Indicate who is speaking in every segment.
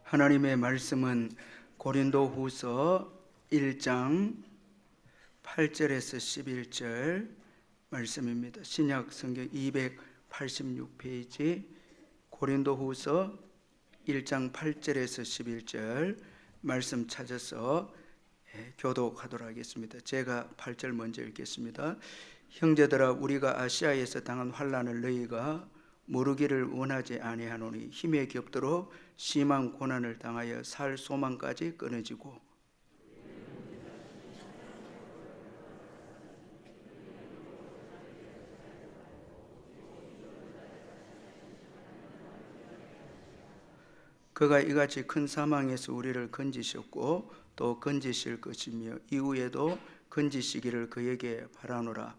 Speaker 1: 하나님의 말씀은 고린도후서 1장 8절에서 11절 말씀입니다. 신약 성경 286페이지 고린도후서 1장 8절에서 11절 말씀 찾아서 교독하도록 하겠습니다. 제가 8절 먼저 읽겠습니다. 형제들아, 우리가 아시아에서 당한 환난을 너희가 모르기를 원하지 아니하노니 힘에 겹도록 심한 고난을 당하여 살 소망까지 끊어지고 그가 이같이 큰 사망에서 우리를 건지셨고 또 건지실 것이며 이후에도 건지시기를 그에게 바라노라.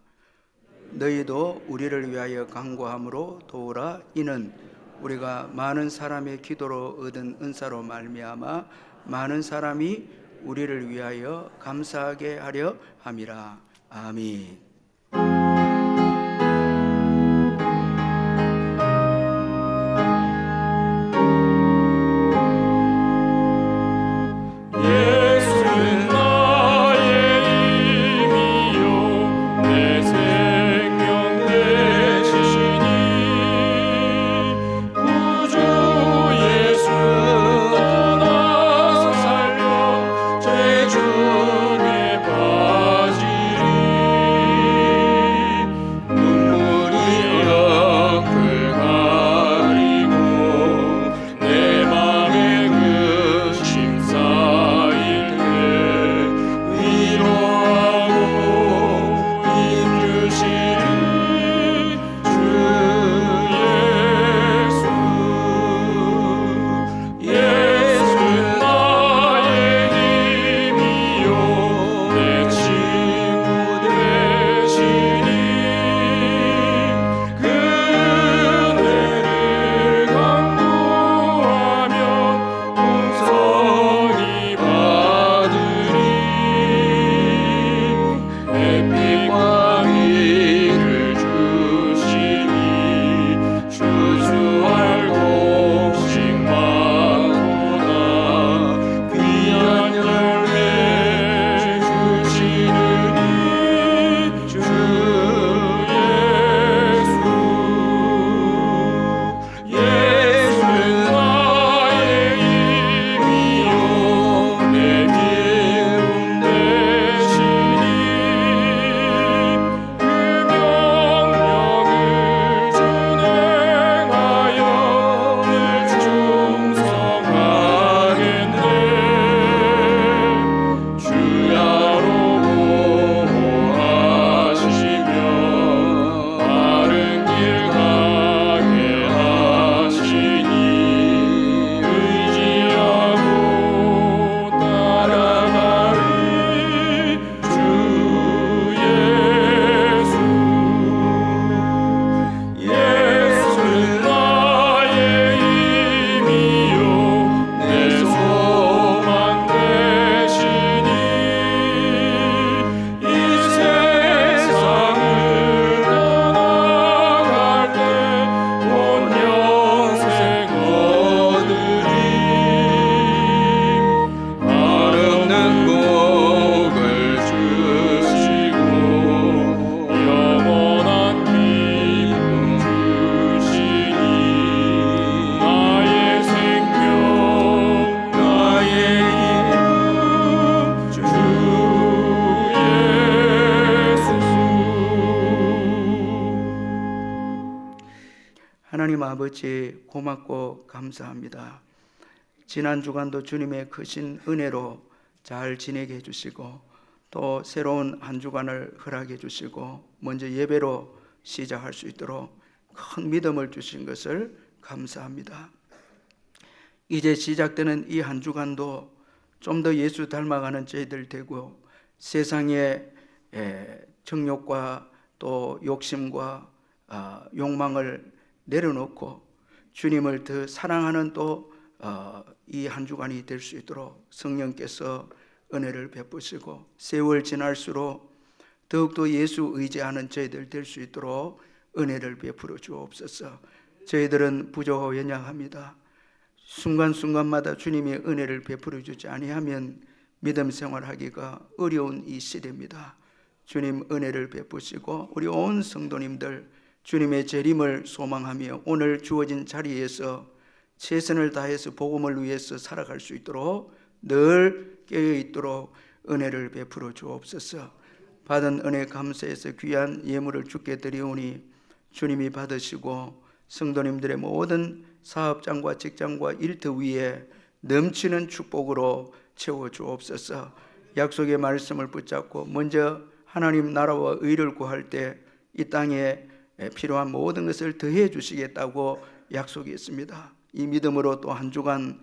Speaker 1: 너희도 우리를 위하여 간구함으로 도우라. 이는 우리가 많은 사람의 기도로 얻은 은사로 말미암아 많은 사람이 우리를 위하여 감사하게 하려 함이라. 아멘. 하나님 아버지, 고맙고 감사합니다. 지난 주간도 주님의 크신 은혜로 잘 지내게 해주시고 또 새로운 한 주간을 허락해 주시고 먼저 예배로 시작할 수 있도록 큰 믿음을 주신 것을 감사합니다. 이제 시작되는 이 한 주간도 좀 더 예수 닮아가는 저희들 되고 세상의 정욕과 또 욕심과 욕망을 내려놓고 주님을 더 사랑하는 또 이 한 주간이 될 수 있도록 성령께서 은혜를 베푸시고 세월 지날수록 더욱더 예수 의지하는 저희들 될 수 있도록 은혜를 베풀어 주옵소서. 저희들은 부족하고 연약합니다. 순간순간마다 주님의 은혜를 베풀어 주지 아니하면 믿음 생활하기가 어려운 이 시대입니다. 주님 은혜를 베푸시고 우리 온 성도님들 주님의 재림을 소망하며 오늘 주어진 자리에서 최선을 다해서 복음을 위해서 살아갈 수 있도록 늘 깨어있도록 은혜를 베풀어 주옵소서. 받은 은혜 감사해서 귀한 예물을 주께 드리오니 주님이 받으시고 성도님들의 모든 사업장과 직장과 일터 위에 넘치는 축복으로 채워 주옵소서. 약속의 말씀을 붙잡고 먼저 하나님 나라와 의를 구할 때 이 땅에 필요한 모든 것을 더해 주시겠다고 약속했습니다. 이 믿음으로 또 한 주간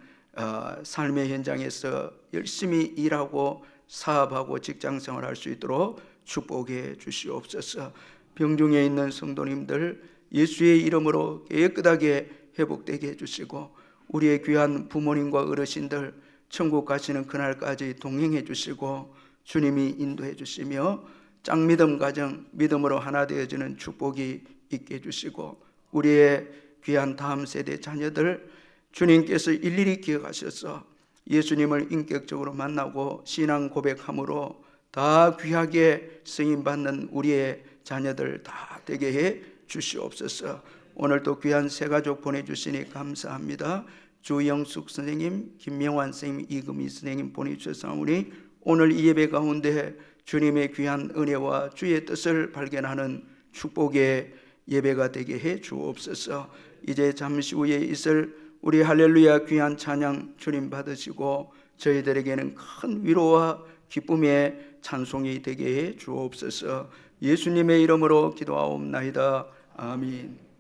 Speaker 1: 삶의 현장에서 열심히 일하고 사업하고 직장생활 할 수 있도록 축복해 주시옵소서. 병중에 있는 성도님들 예수의 이름으로 깨끗하게 회복되게 해주시고 우리의 귀한 부모님과 어르신들 천국 가시는 그날까지 동행해 주시고 주님이 인도해 주시며 짱믿음 가정 믿음으로 하나 되어지는 축복이 있게 해주시고 우리의 귀한 다음 세대 자녀들 주님께서 일일이 기억하셔서 예수님을 인격적으로 만나고 신앙 고백함으로 다 귀하게 쓰임받는 우리의 자녀들 다 되게 해 주시옵소서. 오늘도 귀한 새 가족 보내주시니 감사합니다. 주영숙 선생님, 김명환 선생님, 이금희 선생님 보내주셨사오니 오늘 이 예배 가운데 주님의 귀한 은혜와 주의 뜻을 발견하는 축복의 예배가 되게 해 주옵소서. 이제 잠시 후에 있을 우리 할렐루야 귀한 찬양 주님 받으시고 저희들에게는 큰 위로와 기쁨의 찬송이 되게 해 주옵소서. 예수님의 이름으로 기도하옵나이다. 아멘.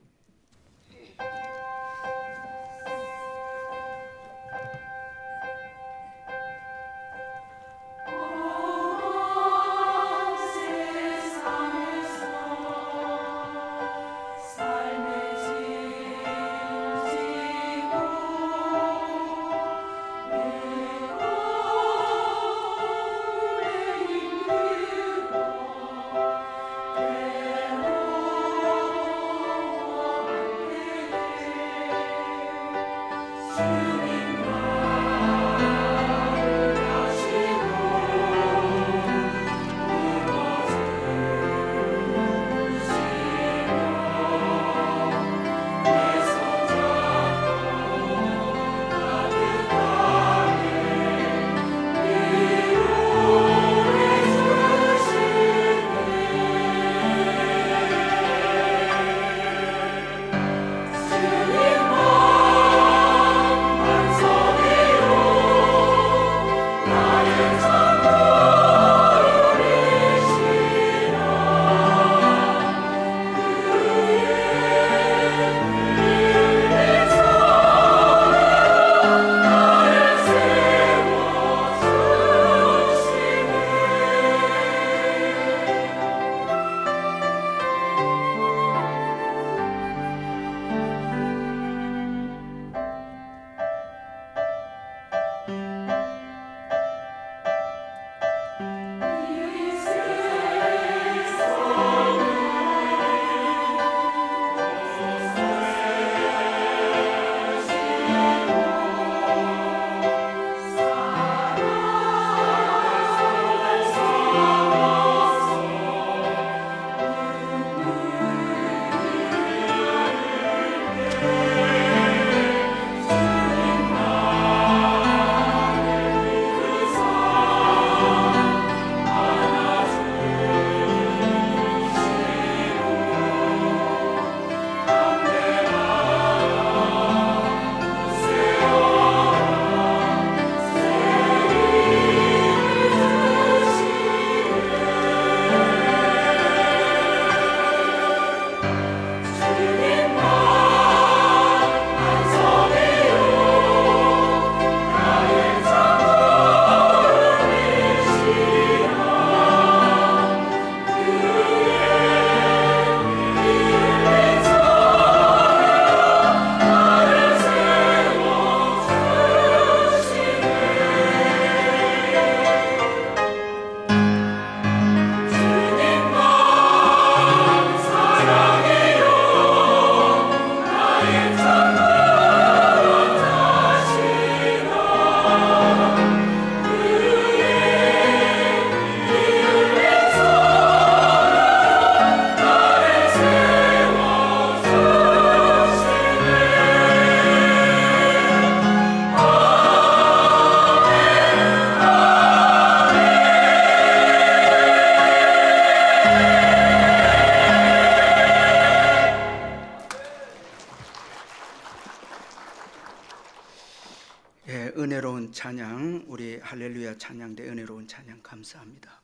Speaker 1: 예, 은혜로운 찬양, 우리 할렐루야 찬양대 은혜로운 찬양 감사합니다.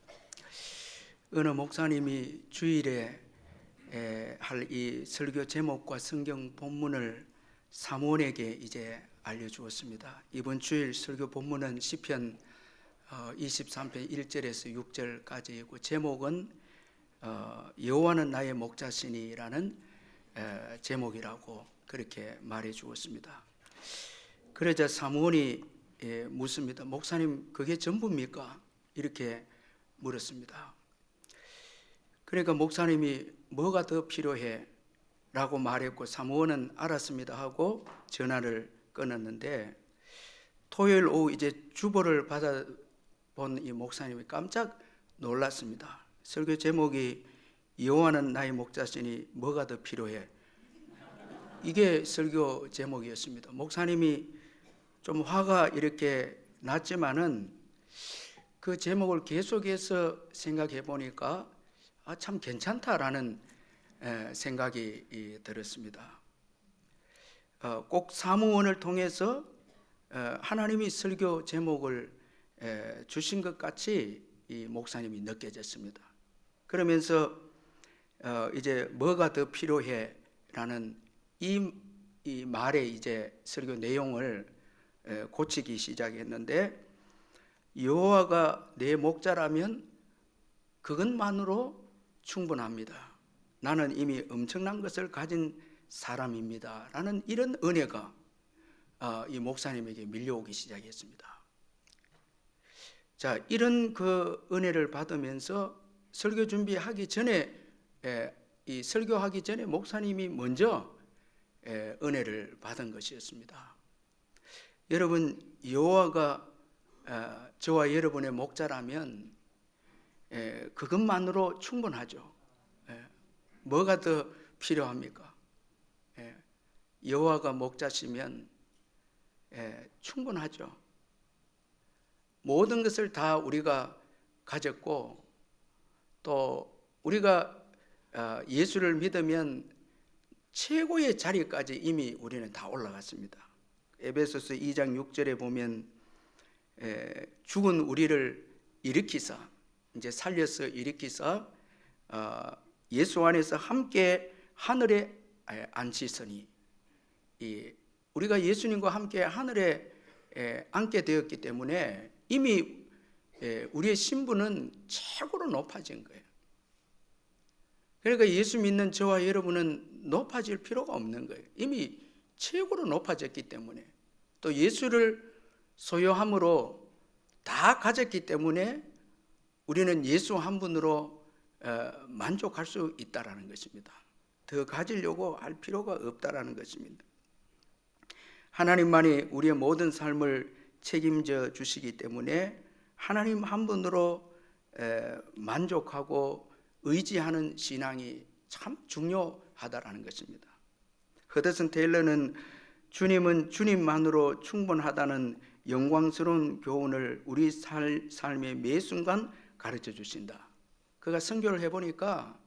Speaker 1: 어느 목사님이 주일에 할 이 설교 제목과 성경 본문을 사무원에게 이제 알려주었습니다. 이번 주일 설교 본문은 시편 23편 1절에서 6절까지이고 제목은 여호와는 나의 목자시니라는 제목이라고 그렇게 말해 주었습니다. 그러자 사무원이 묻습니다. 목사님, 그게 전부입니까? 이렇게 물었습니다. 그러니까 목사님이 뭐가 더 필요해? 라고 말했고 사무원은 알았습니다 하고 전화를 끊었는데, 토요일 오후 이제 주보를 받아본 이 목사님이 깜짝 놀랐습니다. 설교 제목이 여호와는 나의 목자시니 뭐가 더 필요해? 이게 설교 제목이었습니다. 목사님이 좀 화가 이렇게 났지만은 그 제목을 계속해서 생각해 보니까 참 괜찮다라는 생각이 들었습니다. 꼭 사무원을 통해서 하나님이 설교 제목을 주신 것 같이 이 목사님이 느껴졌습니다. 그러면서 이제 뭐가 더 필요해? 라는 이 말의 이제 설교 내용을 고치기 시작했는데, 여호와가 내 목자라면 그것만으로 충분합니다. 나는 이미 엄청난 것을 가진 사람입니다. 라는 이런 은혜가 이 목사님에게 밀려오기 시작했습니다. 자, 이런 그 은혜를 받으면서 설교 준비하기 전에 이 설교하기 전에 목사님이 먼저 은혜를 받은 것이었습니다. 여러분, 여호와가 저와 여러분의 목자라면 그것만으로 충분하죠. 뭐가 더 필요합니까? 여호와가 목자시면 충분하죠. 모든 것을 다 우리가 가졌고, 또 우리가 예수를 믿으면 최고의 자리까지 이미 우리는 다 올라갔습니다. 에베소서 2장 6절에 보면 죽은 우리를 일으키사, 이제 살려서 일으키사 예수 안에서 함께 하늘에 앉히시니, 우리가 예수님과 함께 하늘에 앉게 되었기 때문에 이미 우리의 신분은 최고로 높아진 거예요. 그러니까 예수 믿는 저와 여러분은 높아질 필요가 없는 거예요. 이미 최고로 높아졌기 때문에, 또 예수를 소유함으로 다 가졌기 때문에 우리는 예수 한 분으로 만족할 수 있다라는 것입니다. 더 가지려고 할 필요가 없다라는 것입니다. 하나님만이 우리의 모든 삶을 책임져 주시기 때문에 하나님 한 분으로 만족하고 의지하는 신앙이 참 중요하다라는 것입니다. 허드슨 테일러는 주님은 주님만으로 충분하다는 영광스러운 교훈을 우리 삶의 매 순간 가르쳐 주신다. 그가 선교를 해보니까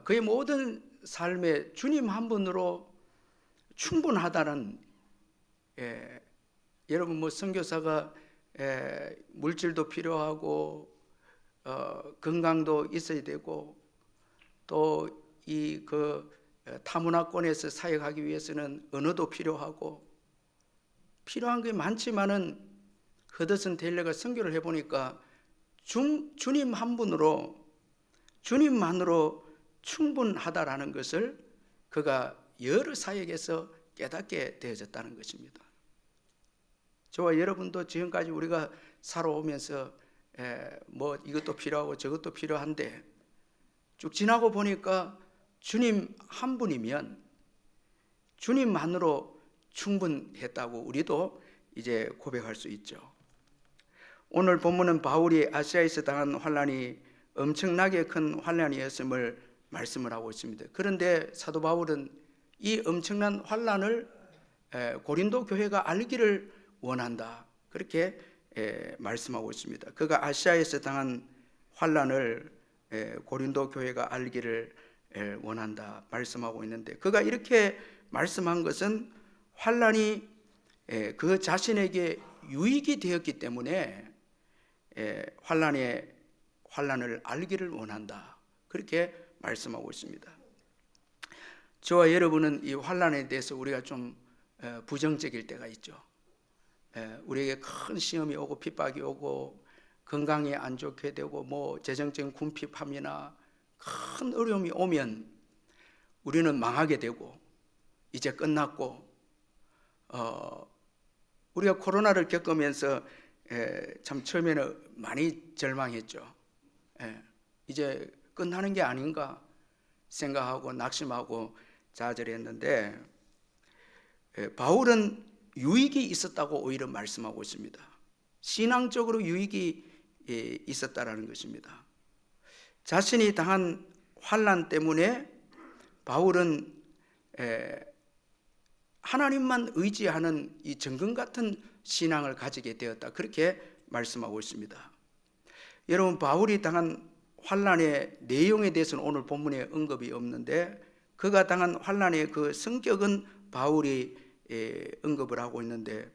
Speaker 1: 그의 모든 삶에 주님 한 분으로 충분하다는, 여러분 뭐 선교사가 물질도 필요하고 건강도 있어야 되고, 또 이 타문화권에서 사역하기 위해서는 언어도 필요하고 필요한 게 많지만은, 허드슨 테일러가 선교를 해보니까 주님 한 분으로, 주님만으로 충분하다라는 것을 그가 여러 사역에서 깨닫게 되어졌다는 것입니다. 저와 여러분도 지금까지 우리가 살아오면서 뭐 이것도 필요하고 저것도 필요한데 쭉 지나고 보니까 주님 한 분이면 주님만으로 충분했다고 우리도 이제 고백할 수 있죠. 오늘 본문은 바울이 아시아에서 당한 환난이 엄청나게 큰 환난이었음을 말씀을 하고 있습니다. 그런데 사도 바울은 이 엄청난 환난을 고린도 교회가 알기를 원한다, 그렇게 말씀하고 있습니다. 그가 아시아에서 당한 환난을 고린도 교회가 알기를 원한다 말씀하고 있는데, 그가 이렇게 말씀한 것은 환난이 그 자신에게 유익이 되었기 때문에 환난을 알기를 원한다. 그렇게 말씀하고 있습니다. 저와 여러분은 이 환난에 대해서 우리가 좀 부정적일 때가 있죠. 우리에게 큰 시험이 오고 핍박이 오고 건강이 안 좋게 되고 뭐 재정적인 궁핍함이나 큰 어려움이 오면 우리는 망하게 되고 이제 끝났고, 우리가 코로나를 겪으면서 참 처음에는 많이 절망했죠. 이제 끝나는 게 아닌가 생각하고 낙심하고 좌절했는데, 바울은 유익이 있었다고 오히려 말씀하고 있습니다. 신앙적으로 유익이 있었다라는 것입니다. 자신이 당한 환난 때문에 바울은 하나님만 의지하는 이 정금 같은 신앙을 가지게 되었다. 그렇게 말씀하고 있습니다. 여러분, 바울이 당한 환난의 내용에 대해서는 오늘 본문에 언급이 없는데, 그가 당한 환난의 그 성격은 바울이 언급을 하고 있는데,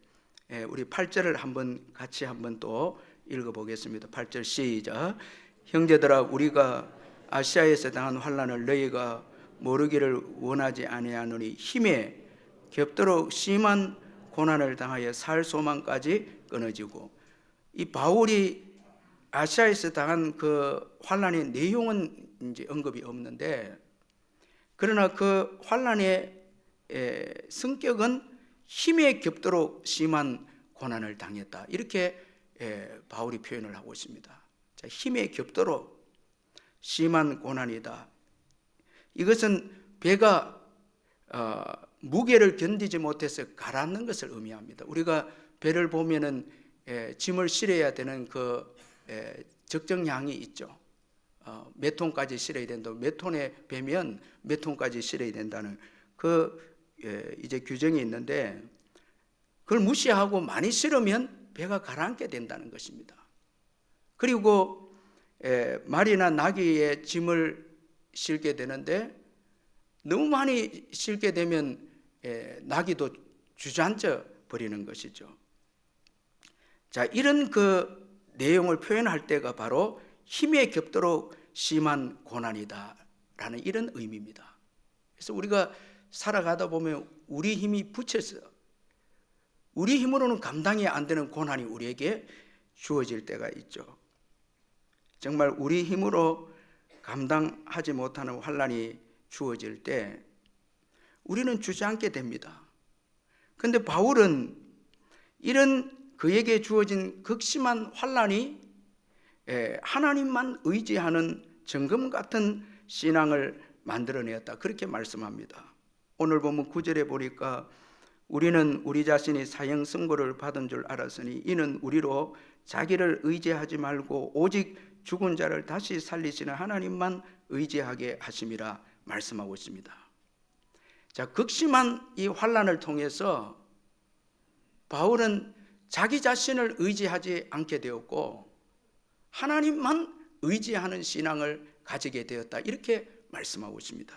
Speaker 1: 우리 8절을 같이 한번 또 읽어보겠습니다. 8절 시작. 형제들아, 우리가 아시아에서 당한 환난을 너희가 모르기를 원하지 아니하노니 힘에 겹도록 심한 고난을 당하여 살 소망까지 끊어지고. 이 바울이 아시아에서 당한 그 환난의 내용은 이제 언급이 없는데, 그러나 그 환난의 성격은 힘에 겹도록 심한 고난을 당했다. 이렇게 바울이 표현을 하고 있습니다. 자, 힘에 겹도록 심한 고난이다. 이것은 배가 무게를 견디지 못해서 가라앉는 것을 의미합니다. 우리가 배를 보면은 짐을 실어야 되는 그 적정량이 있죠. 몇 톤까지 실어야 된다. 몇 톤의 배면 몇 톤까지 실어야 된다는 그 이제 규정이 있는데, 그걸 무시하고 많이 실으면 배가 가라앉게 된다는 것입니다. 그리고 말이나 나귀의 짐을 실게 되는데, 너무 많이 실게 되면 나귀도 주저앉아 버리는 것이죠. 자, 이런 그 내용을 표현할 때가 바로 힘에 겹도록 심한 고난이다라는 이런 의미입니다. 그래서 우리가 살아가다 보면 우리 힘이 부쳐서 우리 힘으로는 감당이 안 되는 고난이 우리에게 주어질 때가 있죠. 정말 우리 힘으로 감당하지 못하는 환난이 주어질 때 우리는 주저앉게 됩니다. 그런데 바울은 이런 그에게 주어진 극심한 환난이 하나님만 의지하는 정금 같은 신앙을 만들어내었다. 그렇게 말씀합니다. 오늘 보면 9절에 보니까 우리는 우리 자신이 사형 선고를 받은 줄 알았으니 이는 우리로 자기를 의지하지 말고 오직 죽은 자를 다시 살리시는 하나님만 의지하게 하심이라 말씀하고 있습니다. 자, 극심한 이 환난을 통해서 바울은 자기 자신을 의지하지 않게 되었고 하나님만 의지하는 신앙을 가지게 되었다. 이렇게 말씀하고 있습니다.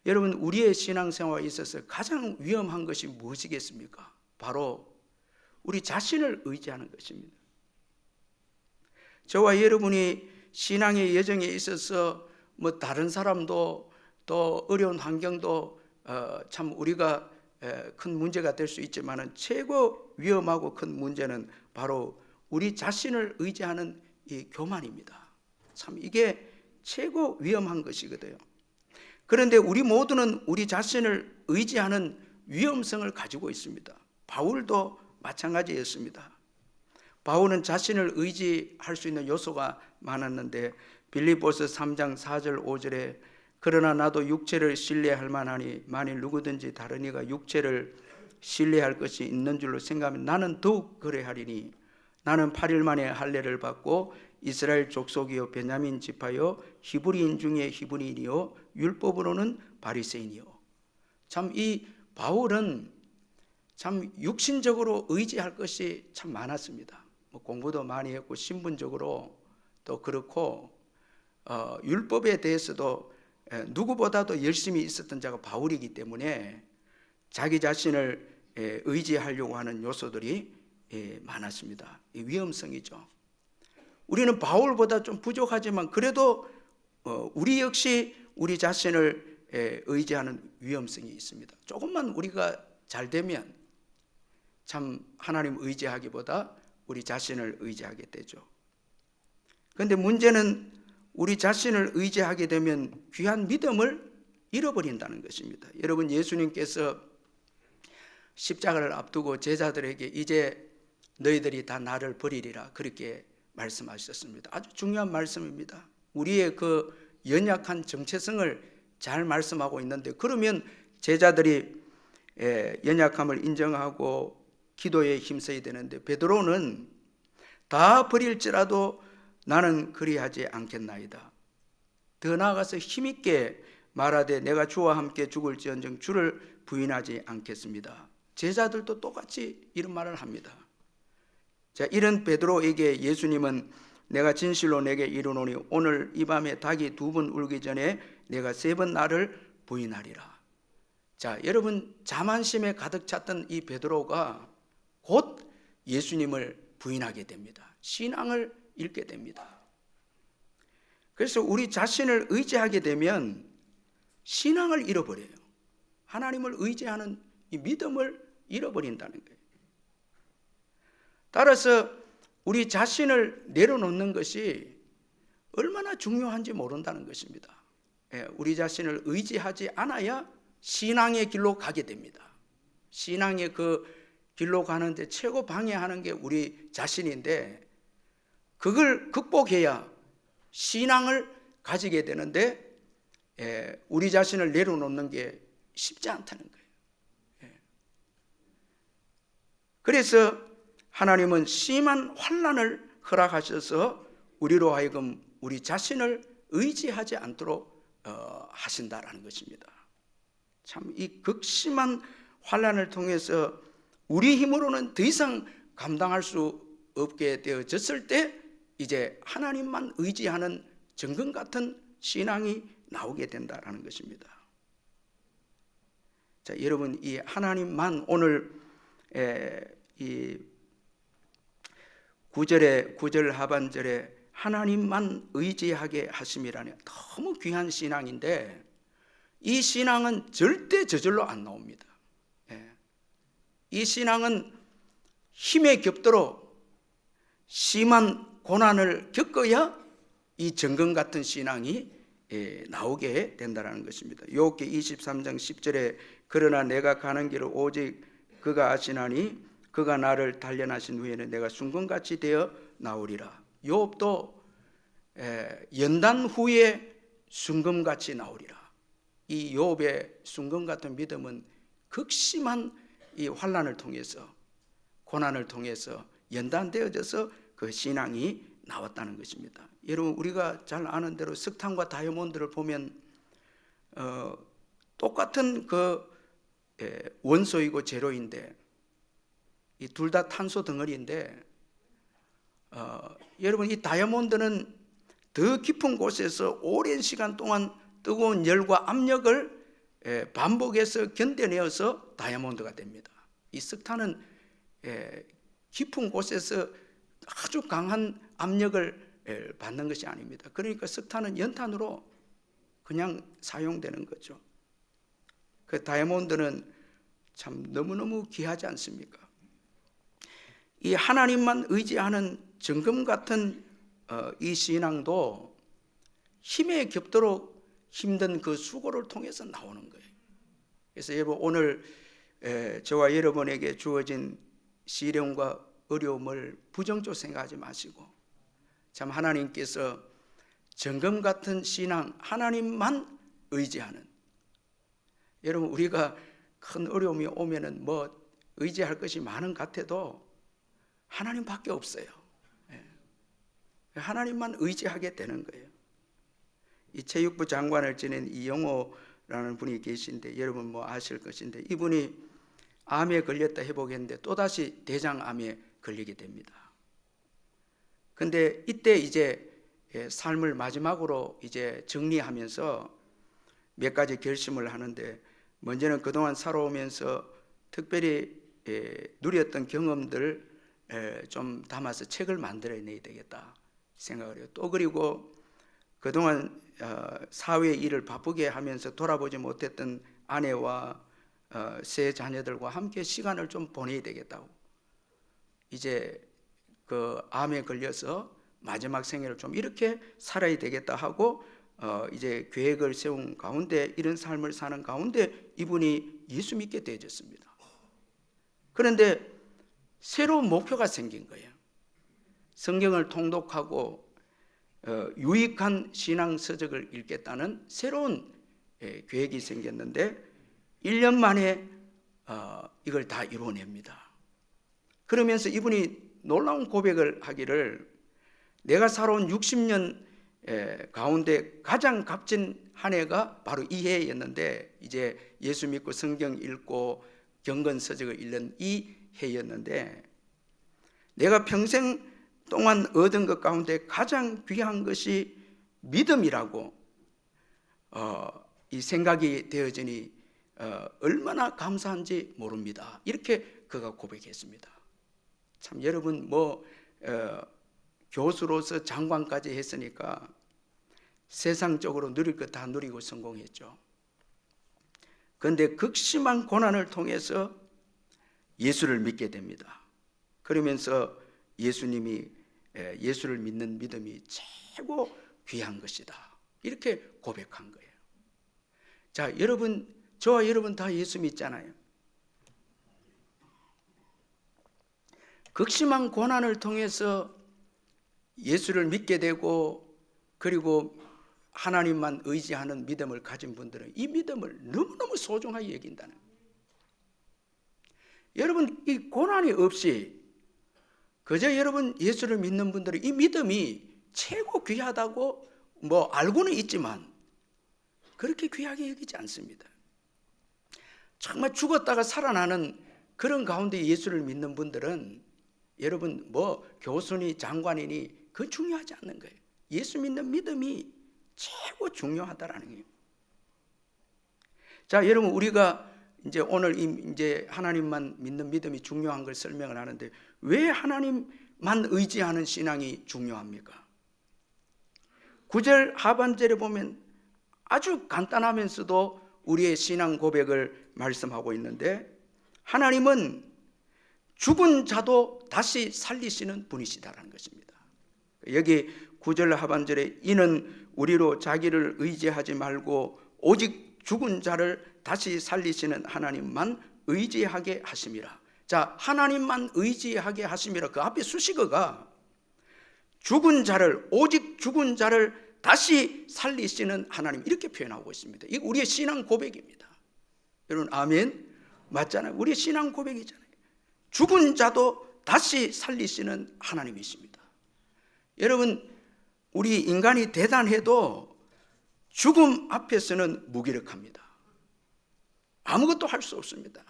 Speaker 1: 여러분, 우리의 신앙생활에 있어서 가장 위험한 것이 무엇이겠습니까? 바로 우리 자신을 의지하는 것입니다. 저와 여러분이 신앙의 여정에 있어서 뭐 다른 사람도 또 어려운 환경도 참 우리가 큰 문제가 될 수 있지만 최고 위험하고 큰 문제는 바로 우리 자신을 의지하는 이 교만입니다. 참 이게 최고 위험한 것이거든요. 그런데 우리 모두는 우리 자신을 의지하는 위험성을 가지고 있습니다. 바울도 마찬가지였습니다. 바울은 자신을 의지할 수 있는 요소가 많았는데 빌립보서 3장 4절 5절에 그러나 나도 육체를 신뢰할 만하니 만일 누구든지 다른 이가 육체를 신뢰할 것이 있는 줄로 생각하면 나는 더욱 그래하리니 나는 8일 만에 할례를 받고 이스라엘 족속이요 베냐민 지파요 히브리인 중에 히브리인이요 율법으로는 바리새인이요. 참 이 바울은 참 육신적으로 의지할 것이 참 많았습니다. 뭐 공부도 많이 했고 신분적으로 또 그렇고 율법에 대해서도 누구보다도 열심히 있었던 자가 바울이기 때문에 자기 자신을 의지하려고 하는 요소들이 많았습니다. 위험성이죠. 우리는 바울보다 좀 부족하지만 그래도 우리 역시 우리 자신을 의지하는 위험성이 있습니다. 조금만 우리가 잘 되면 참 하나님 의지하기보다 우리 자신을 의지하게 되죠. 그런데 문제는 우리 자신을 의지하게 되면 귀한 믿음을 잃어버린다는 것입니다. 여러분, 예수님께서 십자가를 앞두고 제자들에게 이제 너희들이 다 나를 버리리라 그렇게 말씀하셨습니다. 아주 중요한 말씀입니다. 우리의 그 연약한 정체성을 잘 말씀하고 있는데, 그러면 제자들이 연약함을 인정하고 기도에 힘써야 되는데, 베드로는 다 버릴지라도 나는 그리하지 않겠나이다. 더 나아가서 힘있게 말하되 내가 주와 함께 죽을지언정 주를 부인하지 않겠습니다. 제자들도 똑같이 이런 말을 합니다. 자, 이런 베드로에게 예수님은 내가 진실로 내게 이르노니 오늘 이 밤에 닭이 2번 울기 전에 내가 3번 나를 부인하리라. 자, 여러분, 자만심에 가득 찼던 이 베드로가 곧 예수님을 부인하게 됩니다. 신앙을 잃게 됩니다. 그래서 우리 자신을 의지하게 되면 신앙을 잃어버려요. 하나님을 의지하는 이 믿음을 잃어버린다는 거예요. 따라서 우리 자신을 내려놓는 것이 얼마나 중요한지 모른다는 것입니다. 우리 자신을 의지하지 않아야 신앙의 길로 가게 됩니다. 신앙의 그 길로 가는데 최고 방해하는 게 우리 자신인데, 그걸 극복해야 신앙을 가지게 되는데 우리 자신을 내려놓는 게 쉽지 않다는 거예요. 그래서 하나님은 심한 환난을 허락하셔서 우리로 하여금 우리 자신을 의지하지 않도록 하신다라는 것입니다. 참 이 극심한 환난을 통해서 우리 힘으로는 더 이상 감당할 수 없게 되어졌을 때 이제 하나님만 의지하는 정금 같은 신앙이 나오게 된다라는 것입니다. 자, 여러분, 이 하나님만 오늘 이 9절 하반절에 하나님만 의지하게 하심이라니 너무 귀한 신앙인데, 이 신앙은 절대 저절로 안 나옵니다. 이 신앙은 힘에 겹도록 심한 고난을 겪어야 이 정금 같은 신앙이 나오게 된다는 것입니다. 욥기 23장 10절에 그러나 내가 가는 길을 오직 그가 아시나니 그가 나를 단련하신 후에는 내가 순금같이 되어 나오리라. 욥도 연단 후에 순금같이 나오리라. 이 욥의 순금 같은 믿음은 극심한 이 환난을 통해서, 고난을 통해서 연단되어져서 그 신앙이 나왔다는 것입니다. 여러분, 우리가 잘 아는 대로 석탄과 다이아몬드를 보면 똑같은 그 원소이고 재료인데, 이 둘 다 탄소 덩어리인데, 여러분, 이 다이아몬드는 더 깊은 곳에서 오랜 시간 동안 뜨거운 열과 압력을 반복해서 견뎌내어서 다이아몬드가 됩니다. 이 석탄은 깊은 곳에서 아주 강한 압력을 받는 것이 아닙니다. 그러니까 석탄은 연탄으로 그냥 사용되는 거죠. 그 다이아몬드는 참 너무너무 귀하지 않습니까? 이 하나님만 의지하는 정금 같은 이 신앙도 힘에 겹도록 힘든 그 수고를 통해서 나오는 거예요. 그래서 여러분, 오늘 저와 여러분에게 주어진 시련과 어려움을 부정적으로 생각하지 마시고, 참 하나님께서 정금 같은 신앙, 하나님만 의지하는, 여러분, 우리가 큰 어려움이 오면은 뭐 의지할 것이 많은 것 같아도 하나님밖에 없어요. 하나님만 의지하게 되는 거예요. 이 체육부 장관을 지낸 이영호라는 분이 계신데, 여러분 뭐 아실 것인데, 이분이 암에 걸렸다 회복했는데 또다시 대장암에 걸리게 됩니다. 근데 이때 이제 삶을 마지막으로 이제 정리하면서 몇 가지 결심을 하는데, 먼저는 그동안 살아오면서 특별히 누렸던 경험들 좀 담아서 책을 만들어내야 되겠다 생각을 해요. 또 그리고 그동안 사회 일을 바쁘게 하면서 돌아보지 못했던 아내와 세 자녀들과 함께 시간을 좀 보내야 되겠다고, 이제 그 암에 걸려서 마지막 생애를 좀 이렇게 살아야 되겠다 하고 이제 계획을 세운 가운데, 이런 삶을 사는 가운데 이분이 예수 믿게 되어졌습니다. 그런데 새로운 목표가 생긴 거예요. 성경을 통독하고 유익한 신앙 서적을 읽겠다는 새로운 계획이 생겼는데 1년 만에 이걸 다 이루어냅니다. 그러면서 이분이 놀라운 고백을 하기를, 내가 살아온 60년 가운데 가장 값진 한 해가 바로 이 해였는데, 이제 예수 믿고 성경 읽고 경건 서적을 읽는 이 해였는데, 내가 평생 동안 얻은 것 가운데 가장 귀한 것이 믿음이라고 이 생각이 되어지니 얼마나 감사한지 모릅니다. 이렇게 그가 고백했습니다. 참 여러분, 교수로서 장관까지 했으니까 세상적으로 누릴 것 다 누리고 성공했죠. 그런데 극심한 고난을 통해서 예수를 믿게 됩니다. 그러면서 예수님이 예수를 믿는 믿음이 최고 귀한 것이다, 이렇게 고백한 거예요. 자, 여러분, 저와 여러분 다 예수 믿잖아요. 극심한 고난을 통해서 예수를 믿게 되고, 그리고 하나님만 의지하는 믿음을 가진 분들은 이 믿음을 너무너무 소중하게 여긴다는 거예요. 여러분, 이 고난이 없이 그저 여러분 예수를 믿는 분들은 이 믿음이 최고 귀하다고 알고는 있지만 그렇게 귀하게 여기지 않습니다. 정말 죽었다가 살아나는 그런 가운데 예수를 믿는 분들은 여러분 교수니 장관이니 그건 중요하지 않는 거예요. 예수 믿는 믿음이 최고 중요하다라는 거예요. 자, 여러분, 우리가 이제 오늘 이제 하나님만 믿는 믿음이 중요한 걸 설명을 하는데, 왜 하나님만 의지하는 신앙이 중요합니까? 9절 하반절에 보면 아주 간단하면서도 우리의 신앙 고백을 말씀하고 있는데, 하나님은 죽은 자도 다시 살리시는 분이시다라는 것입니다. 여기 9절 하반절에 이는 우리로 자기를 의지하지 말고 오직 죽은 자를 다시 살리시는 하나님만 의지하게 하심이라. 자, 하나님만 의지하게 하심이라. 그 앞에 수식어가 죽은 자를, 오직 죽은 자를 다시 살리시는 하나님, 이렇게 표현하고 있습니다. 이게 우리의 신앙 고백입니다. 여러분, 아멘? 맞잖아요. 우리의 신앙 고백이잖아요. 죽은 자도 다시 살리시는 하나님이십니다. 여러분, 우리 인간이 대단해도 죽음 앞에서는 무기력합니다. 아무것도 할 수 없습니다.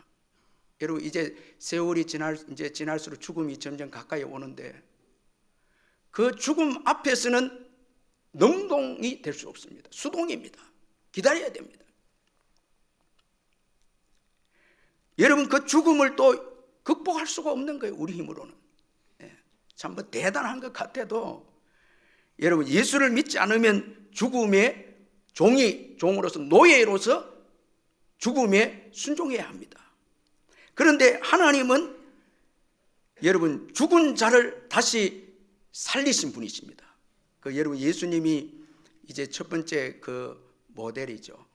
Speaker 1: 여러분, 이제 세월이 지날수록 죽음이 점점 가까이 오는데, 그 죽음 앞에서는 능동이 될 수 없습니다. 수동입니다. 기다려야 됩니다. 여러분, 그 죽음을 또 극복할 수가 없는 거예요, 우리 힘으로는. 참 대단한 것 같아도 여러분, 예수를 믿지 않으면 죽음의 종으로서, 노예로서 죽음에 순종해야 합니다. 그런데 하나님은 여러분 죽은 자를 다시 살리신 분이십니다. 여러분, 예수님이 이제 첫 번째 그 모델이죠.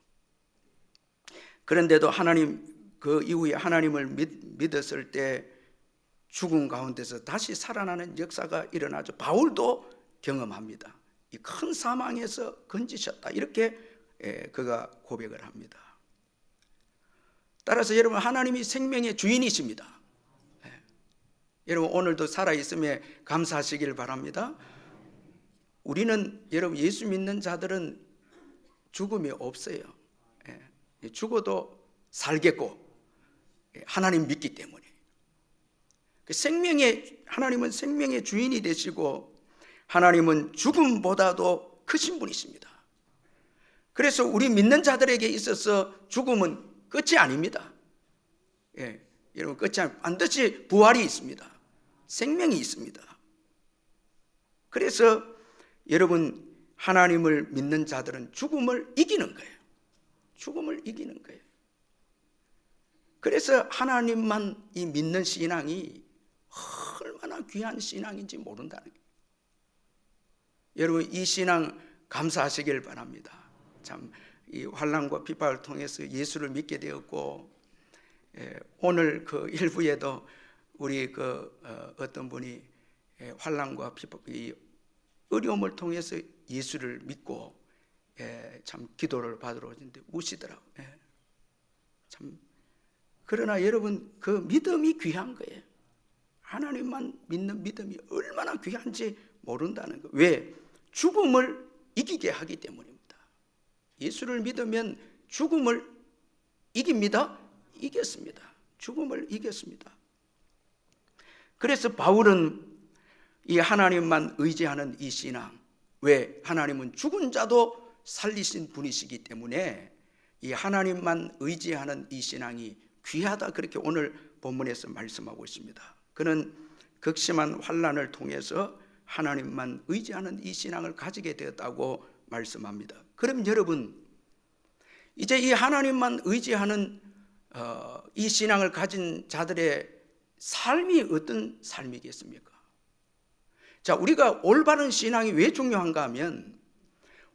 Speaker 1: 그런데도 하나님, 그 이후에 하나님을 믿었을 때 죽음 가운데서 다시 살아나는 역사가 일어나죠. 바울도 경험합니다. 이 큰 사망에서 건지셨다, 이렇게 그가 고백을 합니다. 따라서 여러분, 하나님이 생명의 주인이십니다. 여러분, 오늘도 살아있음에 감사하시길 바랍니다. 우리는, 여러분, 예수 믿는 자들은 죽음이 없어요. 죽어도 살겠고, 하나님 믿기 때문에. 하나님은 생명의 주인이 되시고, 하나님은 죽음보다도 크신 분이십니다. 그래서 우리 믿는 자들에게 있어서 죽음은 끝이 아닙니다. 여러분 끝이 아니라 반드시 부활이 있습니다. 생명이 있습니다. 그래서 여러분 하나님을 믿는 자들은 죽음을 이기는 거예요. 죽음을 이기는 거예요. 그래서 하나님만 이 믿는 신앙이 얼마나 귀한 신앙인지 모른다는 거예요. 여러분 이 신앙 감사하시길 바랍니다. 참 이 환난과 핍박을 통해서 예수를 믿게 되었고, 오늘 그 일부에도 우리 어떤 분이 환난과 핍박, 이 어려움을 통해서 예수를 믿고 참 기도를 받으러 오는데 우시더라고요. 참 그러나 여러분 그 믿음이 귀한 거예요. 하나님만 믿는 믿음이 얼마나 귀한지 모른다는 거예요. 왜? 죽음을 이기게 하기 때문입니다. 예수를 믿으면 죽음을 이깁니다. 이겼습니다. 죽음을 이겼습니다. 그래서 바울은 이 하나님만 의지하는 이 신앙, 왜? 하나님은 죽은 자도 살리신 분이시기 때문에 이 하나님만 의지하는 이 신앙이 귀하다, 그렇게 오늘 본문에서 말씀하고 있습니다. 그는 극심한 환난을 통해서 하나님만 의지하는 이 신앙을 가지게 되었다고 말씀합니다. 그럼 여러분 이제 이 하나님만 의지하는 이 신앙을 가진 자들의 삶이 어떤 삶이겠습니까? 자, 우리가 올바른 신앙이 왜 중요한가 하면,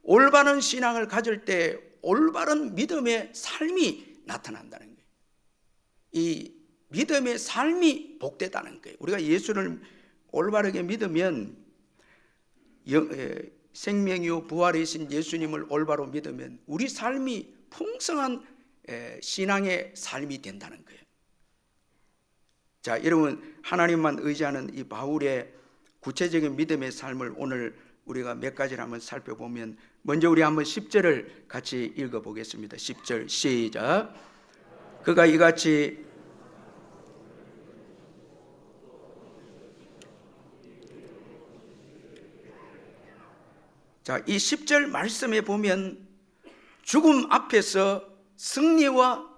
Speaker 1: 올바른 신앙을 가질 때 올바른 믿음의 삶이 나타난다는 거예요. 이 믿음의 삶이 복되다는 거예요. 우리가 예수를 올바르게 믿으면, 생명이요 부활이신 예수님을 올바로 믿으면 우리 삶이 풍성한 신앙의 삶이 된다는 거예요. 자, 여러분 하나님만 의지하는 이 바울의 구체적인 믿음의 삶을 오늘 우리가 몇 가지를 한번 살펴보면, 먼저 우리 한번 10절을 같이 읽어보겠습니다. 10절 시작. 그가 이같이 자, 이 10절 말씀에 보면 죽음 앞에서 승리와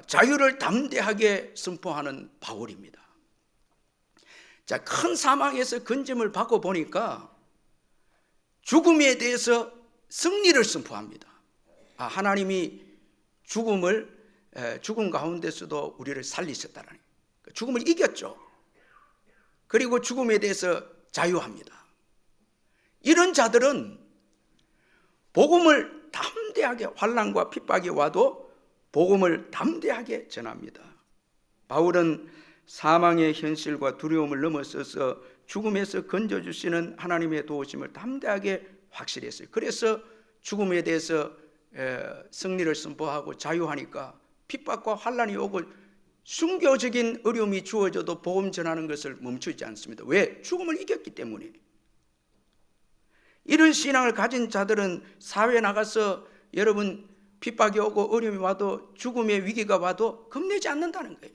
Speaker 1: 자유를 담대하게 선포하는 바울입니다. 자, 큰 사망에서 건짐을 받고 보니까 죽음에 대해서 승리를 선포합니다. 하나님이 죽음 가운데서도 우리를 살리셨다는 거예요. 죽음을 이겼죠. 그리고 죽음에 대해서 자유합니다. 이런 자들은 복음을 담대하게, 환난과 핍박이 와도 복음을 담대하게 전합니다. 바울은 사망의 현실과 두려움을 넘어서서 죽음에서 건져주시는 하나님의 도우심을 담대하게 확실히 했어요. 그래서 죽음에 대해서 승리를 선포하고 자유하니까 핍박과 환난이 오고 순교적인 어려움이 주어져도 복음 전하는 것을 멈추지 않습니다. 왜? 죽음을 이겼기 때문에. 이런 신앙을 가진 자들은 사회에 나가서 여러분 핍박이 오고 어려움이 와도, 죽음의 위기가 와도 겁내지 않는다는 거예요.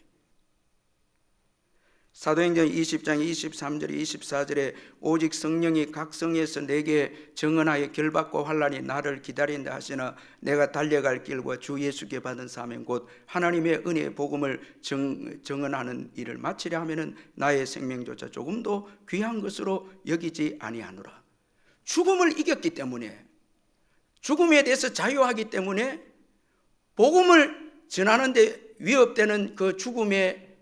Speaker 1: 사도행전 20장 23절 24절에 오직 성령이 각 성에서 내게 정언하여 결박과 환난이 나를 기다린다 하시나 내가 달려갈 길과 주 예수께 받은 사명 곧 하나님의 은혜의 복음을 정언하는 일을 마치려 하면은 나의 생명조차 조금도 귀한 것으로 여기지 아니하노라. 죽음을 이겼기 때문에, 죽음에 대해서 자유하기 때문에 복음을 전하는데 위협되는 그 죽음의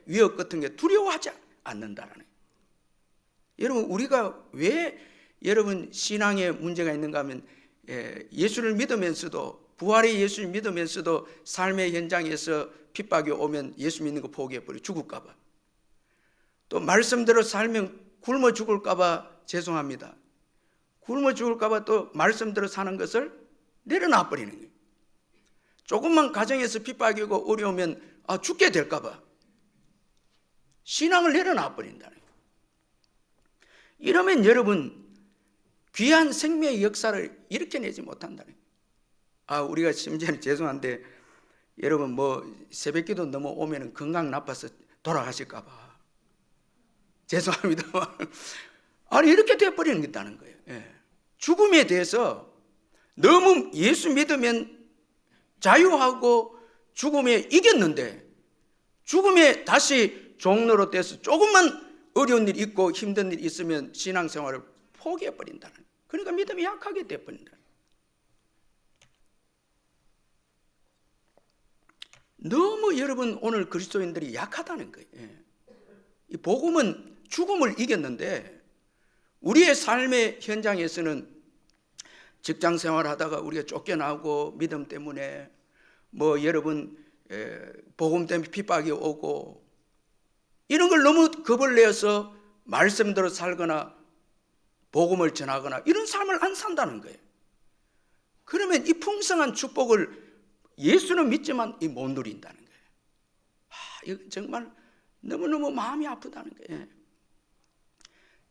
Speaker 1: 위협 같은 게 두려워하지 않는다라는 거예요. 여러분 우리가 왜 여러분 신앙에 문제가 있는가 하면, 예수를 믿으면서도, 부활의 예수를 믿으면서도 삶의 현장에서 핍박이 오면 예수 믿는 거 포기해버려, 죽을까 봐. 또 말씀대로 살면 굶어 죽을까 봐, 죄송합니다, 굶어 죽을까 봐 또 말씀대로 사는 것을 내려놔 버리는 거예요. 조금만 가정에서 핍박이고 어려우면 죽게 될까 봐 신앙을 내려놔 버린다는 거예요. 이러면 여러분 귀한 생명의 역사를 이렇게 내지 못한다는 거예요. 우리가 심지어는 죄송한데 여러분 뭐 새벽기도 넘어오면 건강 나빠서 돌아가실까 봐 죄송합니다. 아니 이렇게 돼버리는 게 있다는 거예요. 죽음에 대해서 너무 예수 믿으면 자유하고 죽음에 이겼는데 죽음에 다시 종로로 떼서 조금만 어려운 일 있고 힘든 일 있으면 신앙생활을 포기해버린다는, 그러니까 믿음이 약하게 돼버린다. 너무 여러분 오늘 그리스도인들이 약하다는 거예요. 이 복음은 죽음을 이겼는데 우리의 삶의 현장에서는 직장 생활하다가 우리가 쫓겨나고 믿음 때문에 뭐 여러분 복음 때문에 핍박이 오고 이런 걸 너무 겁을 내어서 말씀대로 살거나 복음을 전하거나 이런 삶을 안 산다는 거예요. 그러면 이 풍성한 축복을 예수는 믿지만 못 누린다는 거예요. 이거 정말 너무너무 마음이 아프다는 거예요.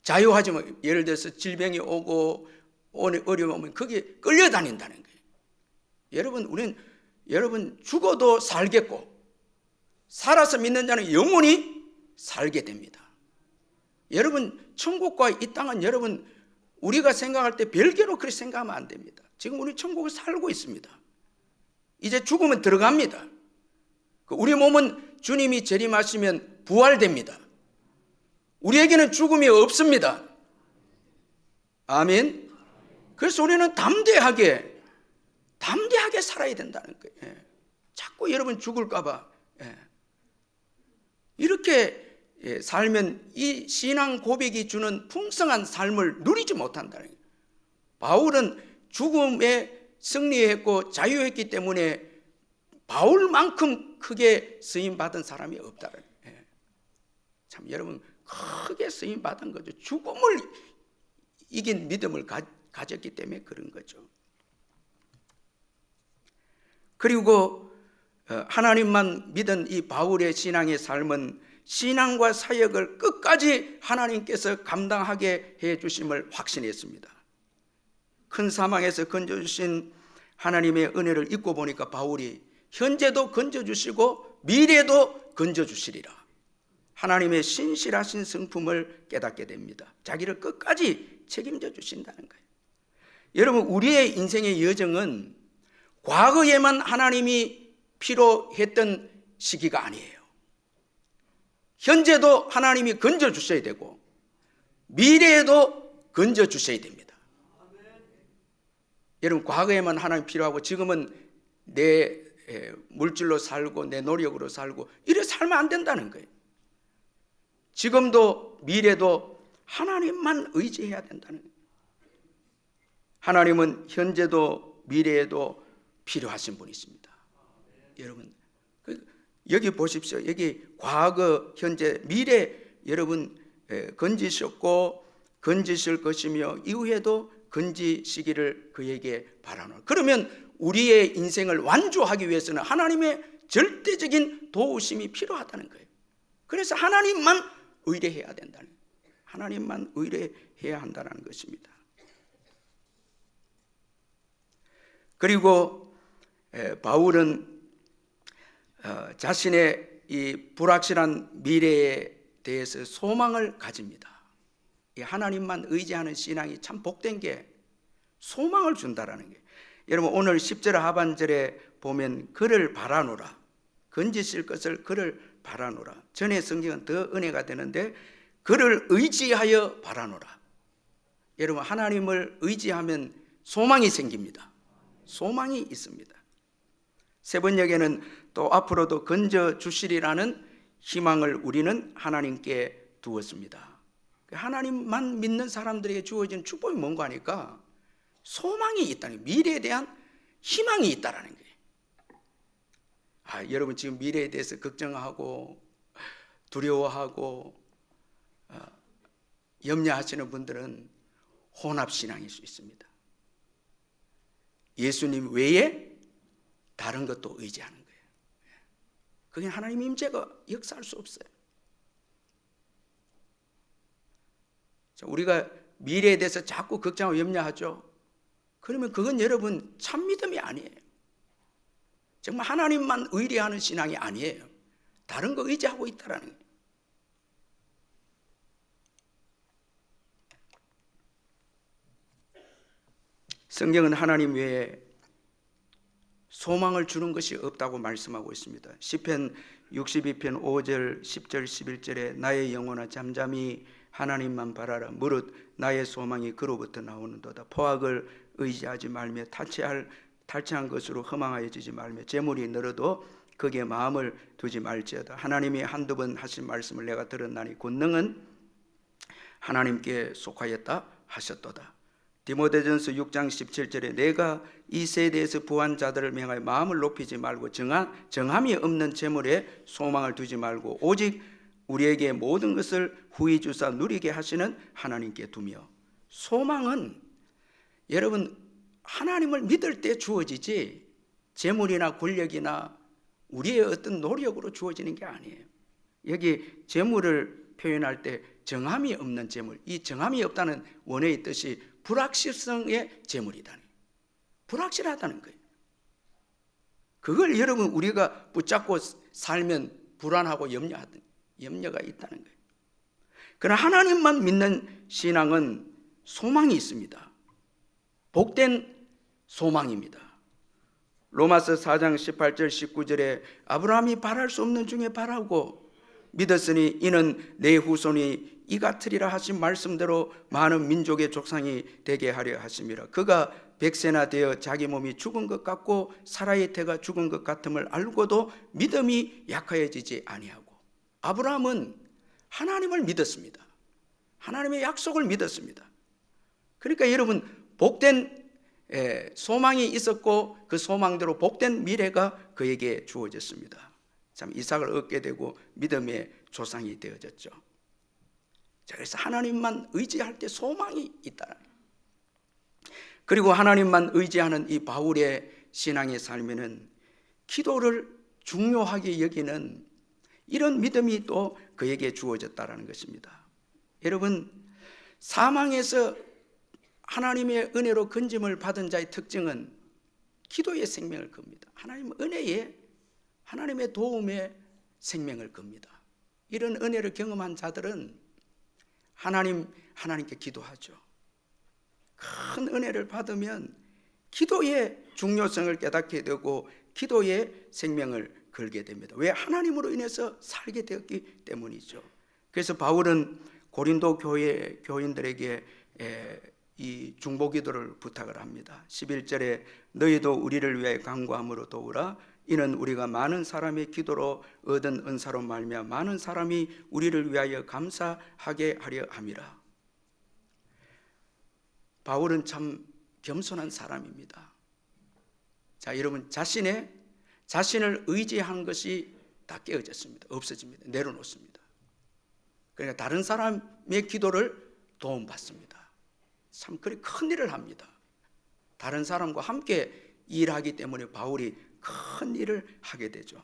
Speaker 1: 자유하지만 예를 들어서 질병이 오고 어려움 오면 거기에 끌려다닌다는 거예요. 여러분 죽어도 살겠고 살아서 믿는 자는 영원히 살게 됩니다. 여러분 천국과 이 땅은 여러분 우리가 생각할 때 별개로 그렇게 생각하면 안 됩니다. 지금 우리 천국을 살고 있습니다. 이제 죽으면 들어갑니다. 우리 몸은 주님이 재림하시면 부활됩니다. 우리에게는 죽음이 없습니다. 아멘. 그래서 우리는 담대하게 살아야 된다는 거예요. 자꾸 여러분 죽을까 봐 이렇게 살면 이 신앙 고백이 주는 풍성한 삶을 누리지 못한다는 거예요. 바울은 죽음에 승리했고 자유했기 때문에 바울만큼 크게 쓰임받은 사람이 없다는 거예요. 참 여러분 크게 쓰임받은 거죠. 죽음을 이긴 믿음을 가졌기 때문에 그런 거죠. 그리고 하나님만 믿은 이 바울의 신앙의 삶은 신앙과 사역을 끝까지 하나님께서 감당하게 해주심을 확신했습니다. 큰 사망에서 건져주신 하나님의 은혜를 잊고 보니까 바울이 현재도 건져주시고 미래도 건져주시리라, 하나님의 신실하신 성품을 깨닫게 됩니다. 자기를 끝까지 책임져 주신다는 거예요. 여러분 우리의 인생의 여정은 과거에만 하나님이 필요했던 시기가 아니에요. 현재도 하나님이 건져주셔야 되고 미래에도 건져주셔야 됩니다. 여러분 과거에만 하나님 필요하고 지금은 내 물질로 살고 내 노력으로 살고 이래 살면 안 된다는 거예요. 지금도 미래도 하나님만 의지해야 된다는 거예요. 하나님은 현재도 미래에도 필요하신 분이십니다. 여러분 여기 보십시오. 여기 과거, 현재, 미래 여러분 건지셨고 건지실 것이며 이후에도 건지시기를 그에게 바라노라. 그러면 우리의 인생을 완주하기 위해서는 하나님의 절대적인 도우심이 필요하다는 거예요. 그래서 하나님만 의뢰해야 된다는 거예요. 하나님만 의뢰해야 한다는 것입니다. 그리고 바울은 자신의 이 불확실한 미래에 대해서 소망을 가집니다. 이 하나님만 의지하는 신앙이 참 복된 게 소망을 준다라는 게. 여러분 오늘 10절 하반절에 보면 그를 바라노라, 건지실 것을 그를 바라노라. 전의 성경은 더 은혜가 되는데 그를 의지하여 바라노라. 여러분 하나님을 의지하면 소망이 생깁니다. 소망이 있습니다. 세 번역에는 또 앞으로도 건져주시리라는 희망을 우리는 하나님께 두었습니다. 하나님만 믿는 사람들에게 주어진 축복이 뭔가 하니까 소망이 있다는 거예요. 미래에 대한 희망이 있다는 거예요. 여러분 지금 미래에 대해서 걱정하고 두려워하고 염려하시는 분들은 혼합신앙일 수 있습니다. 예수님 외에 다른 것도 의지하는 거예요. 그게 하나님의 임재가 역사할 수 없어요. 우리가 미래에 대해서 자꾸 걱정하고 염려하죠. 그러면 그건 여러분 참 믿음이 아니에요. 정말 하나님만 의뢰하는 신앙이 아니에요. 다른 거 의지하고 있다라는 거예요. 성경은 하나님 외에 소망을 주는 것이 없다고 말씀하고 있습니다. 시편 62편 5절 10절 11절에 나의 영혼아 잠잠히 하나님만 바라라. 무릇 나의 소망이 그로부터 나오는도다. 포악을 의지하지 말며 탈취한 것으로 허망하여지지 말며 재물이 늘어도 거기에 마음을 두지 말지어다. 하나님이 한두 번 하신 말씀을 내가 들었나니 권능은 하나님께 속하였다 하셨도다. 디모데전서 6장 17절에 내가 이 세대에서 부한 자들을 명하여 마음을 높이지 말고 정함이 없는 재물에 소망을 두지 말고 오직 우리에게 모든 것을 후히 주사 누리게 하시는 하나님께 두며. 소망은 여러분 하나님을 믿을 때 주어지지 재물이나 권력이나 우리의 어떤 노력으로 주어지는 게 아니에요. 여기 재물을 표현할 때 정함이 없는 재물, 이 정함이 없다는 원어의 뜻이 불확실성의 재물이다니, 불확실하다는 거예요. 그걸 여러분 우리가 붙잡고 살면 불안하고 염려가 있다는 거예요. 그러나 하나님만 믿는 신앙은 소망이 있습니다. 복된 소망입니다. 로마서 4장 18절 19절에 아브라함이 바랄 수 없는 중에 바라고 믿었으니 이는 내 후손이 이 같으리라 하신 말씀대로 많은 민족의 족상이 되게 하려 하심이라. 그가 100세나 되어 자기 몸이 죽은 것 같고 사라의 태가 죽은 것 같음을 알고도 믿음이 약하여지지 아니하고. 아브라함은 하나님을 믿었습니다. 하나님의 약속을 믿었습니다. 그러니까 여러분 복된 소망이 있었고 그 소망대로 복된 미래가 그에게 주어졌습니다. 참 이삭을 얻게 되고 믿음의 조상이 되어졌죠. 자, 그래서 하나님만 의지할 때 소망이 있다. 그리고 하나님만 의지하는 이 바울의 신앙의 삶에는 기도를 중요하게 여기는 이런 믿음이 또 그에게 주어졌다는 것입니다. 여러분, 사망에서 하나님의 은혜로 건짐을 받은 자의 특징은 기도의 생명을 겁니다. 하나님 은혜에 하나님의 도움에 생명을 겁니다. 이런 은혜를 경험한 자들은 하나님께 기도하죠. 큰 은혜를 받으면 기도의 중요성을 깨닫게 되고 기도의 생명을 걸게 됩니다. 왜? 하나님으로 인해서 살게 되었기 때문이죠. 그래서 바울은 고린도 교회 교인들에게 이 중보기도를 부탁을 합니다. 11절에 너희도 우리를 위하여 간구함으로 도우라. 이는 우리가 많은 사람의 기도로 얻은 은사로 말미암아 많은 사람이 우리를 위하여 감사하게 하려 함이라. 바울은 참 겸손한 사람입니다. 자, 여러분 자신을 의지한 것이 다 깨어졌습니다. 없어집니다. 내려놓습니다. 그러니까 다른 사람의 기도를 도움받습니다. 참 그리 큰 일을 합니다. 다른 사람과 함께 일하기 때문에 바울이 큰 일을 하게 되죠.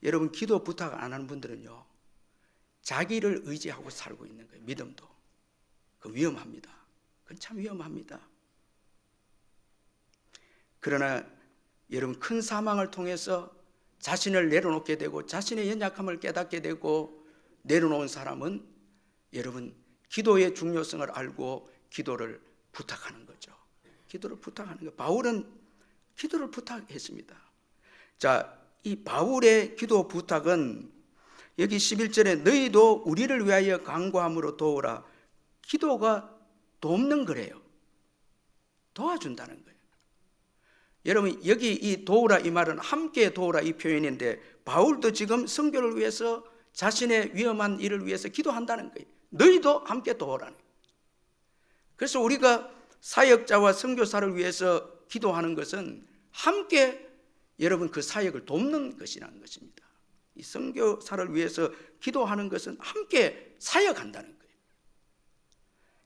Speaker 1: 여러분 기도 부탁 안 하는 분들은요 자기를 의지하고 살고 있는 거예요. 믿음도 그 위험합니다. 그건 참 위험합니다. 그러나 여러분 큰 사망을 통해서 자신을 내려놓게 되고 자신의 연약함을 깨닫게 되고 내려놓은 사람은 여러분 기도의 중요성을 알고 기도를 부탁하는 거죠. 기도를 부탁하는 거예요. 바울은 기도를 부탁했습니다. 자, 이 바울의 기도 부탁은 여기 11절에 너희도 우리를 위하여 간구함으로 도우라. 기도가 돕는 거래요. 도와준다는 거예요. 여러분 여기 이 도우라 이 말은 함께 도우라 이 표현인데 바울도 지금 선교를 위해서 자신의 위험한 일을 위해서 기도한다는 거예요. 너희도 함께 도우라는 거예요. 그래서 우리가 사역자와 선교사를 위해서 기도하는 것은 함께 여러분 그 사역을 돕는 것이라는 것입니다. 이 선교사를 위해서 기도하는 것은 함께 사역한다는 거예요.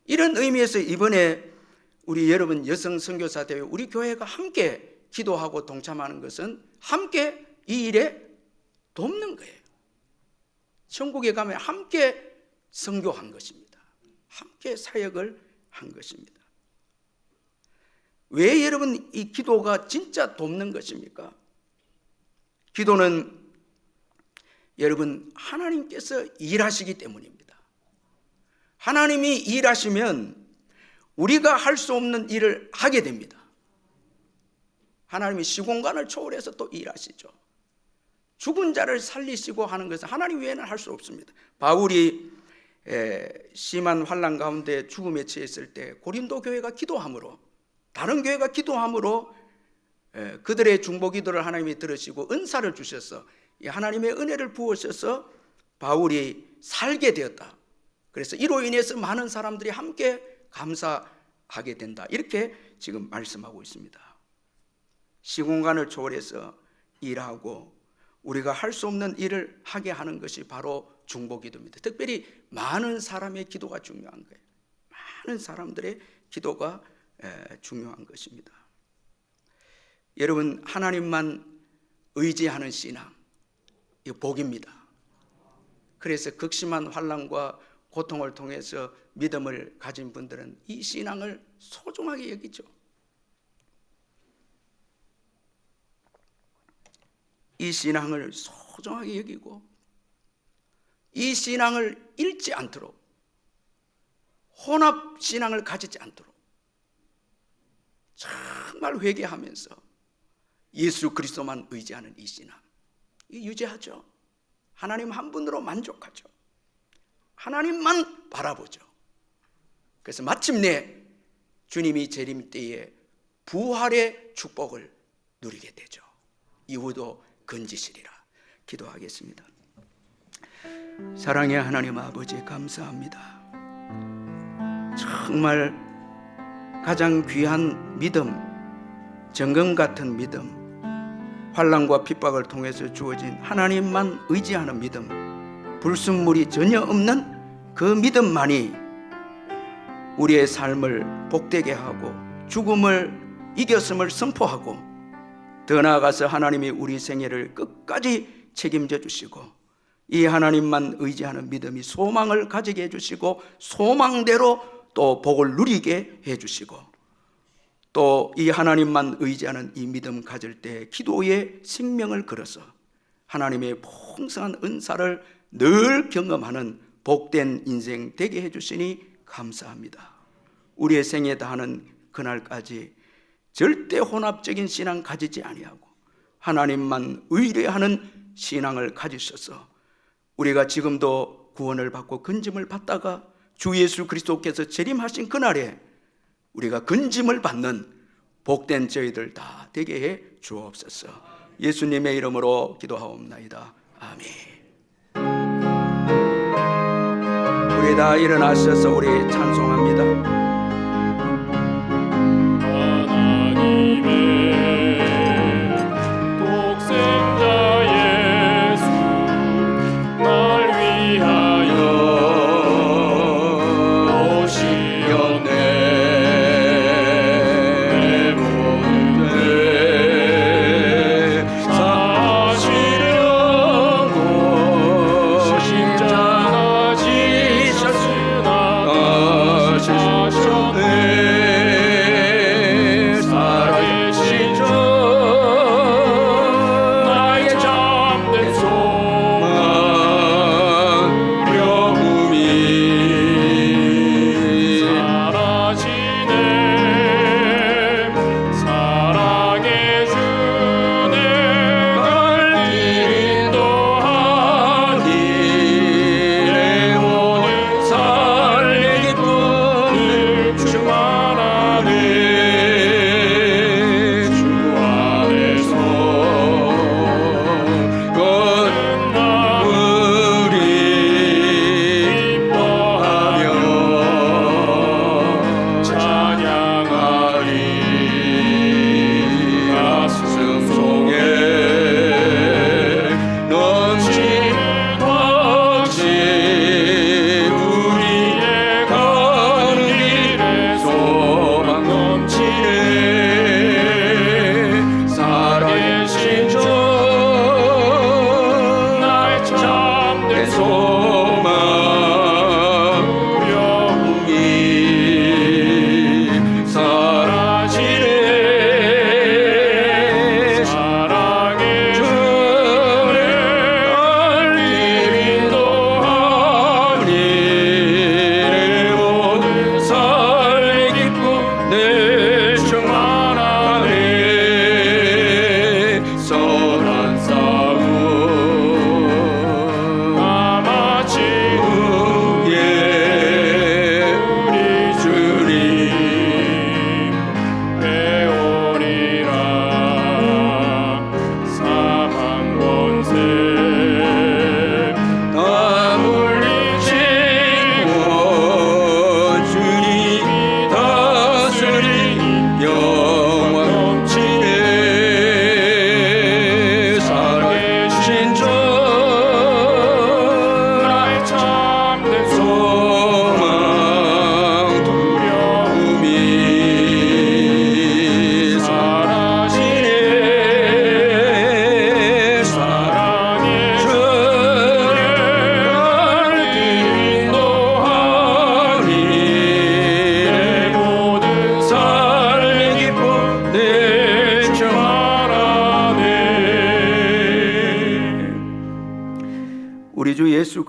Speaker 1: 이런 의미에서 이번에 우리 여러분 여성 선교사 대회 우리 교회가 함께 기도하고 동참하는 것은 함께 이 일에 돕는 거예요. 천국에 가면 함께 선교한 것입니다. 함께 사역을 한 것입니다. 왜 여러분 이 기도가 진짜 돕는 것입니까? 기도는 여러분 하나님께서 일하시기 때문입니다. 하나님이 일하시면 우리가 할 수 없는 일을 하게 됩니다. 하나님이 시공간을 초월해서 또 일하시죠. 죽은 자를 살리시고 하는 것은 하나님 외에는 할 수 없습니다. 바울이 심한 환난 가운데 죽음에 처했을 때 고린도 교회가 기도함으로, 다른 교회가 기도함으로 그들의 중보 기도를 하나님이 들으시고 은사를 주셔서 하나님의 은혜를 부으셔서 바울이 살게 되었다. 그래서 이로 인해서 많은 사람들이 함께 감사하게 된다. 이렇게 지금 말씀하고 있습니다. 시공간을 초월해서 일하고 우리가 할 수 없는 일을 하게 하는 것이 바로 중보 기도입니다. 특별히 많은 사람의 기도가 중요한 거예요. 많은 사람들의 기도가 중요한 것입니다. 여러분, 하나님만 의지하는 신앙, 이거 복입니다. 그래서 극심한 환난과 고통을 통해서 믿음을 가진 분들은 이 신앙을 소중하게 여기죠. 이 신앙을 소중하게 여기고 이 신앙을 잃지 않도록, 혼합 신앙을 가지지 않도록 정말 회개하면서 예수 그리스도만 의지하는 이 신앙, 이 유지하죠. 하나님 한 분으로 만족하죠. 하나님만 바라보죠. 그래서 마침내 주님이 재림 때에 부활의 축복을 누리게 되죠. 이후도 건지시리라. 기도하겠습니다. 사랑의 하나님 아버지, 감사합니다. 정말 가장 귀한 믿음, 정금 같은 믿음, 환난과 핍박을 통해서 주어진 하나님만 의지하는 믿음, 불순물이 전혀 없는 그 믿음만이 우리의 삶을 복되게 하고 죽음을 이겼음을 선포하고, 더 나아가서 하나님이 우리 생애를 끝까지 책임져 주시고 이 하나님만 의지하는 믿음이 소망을 가지게 해주시고 소망대로 또 복을 누리게 해주시고, 또 이 하나님만 의지하는 이 믿음 가질 때 기도의 생명을 걸어서 하나님의 풍성한 은사를 늘 경험하는 복된 인생 되게 해주시니 감사합니다. 우리의 생에 다하는 그날까지 절대 혼합적인 신앙 가지지 아니하고 하나님만 의뢰하는 신앙을 가지셔서 우리가 지금도 구원을 받고 건짐을 받다가 주 예수 그리스도께서 재림하신 그날에 우리가 건짐을 받는 복된 저희들 다 되게 해 주옵소서. 예수님의 이름으로 기도하옵나이다. 아멘. 우리 다 일어나셔서 우리 찬송합니다.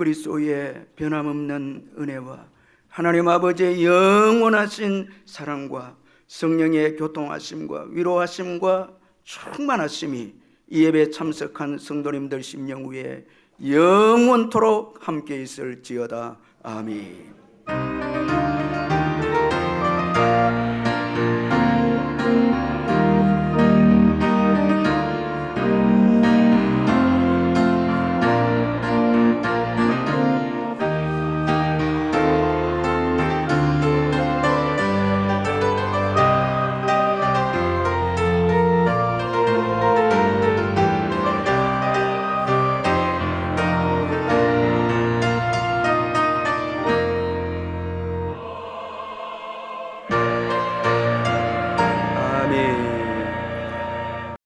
Speaker 1: 그리스도의 변함없는 은혜와 하나님 아버지의 영원하신 사랑과 성령의 교통하심과 위로하심과 충만하심이 이 예배에 참석한 성도님들 심령 위에 영원토록 함께 있을지어다. 아멘.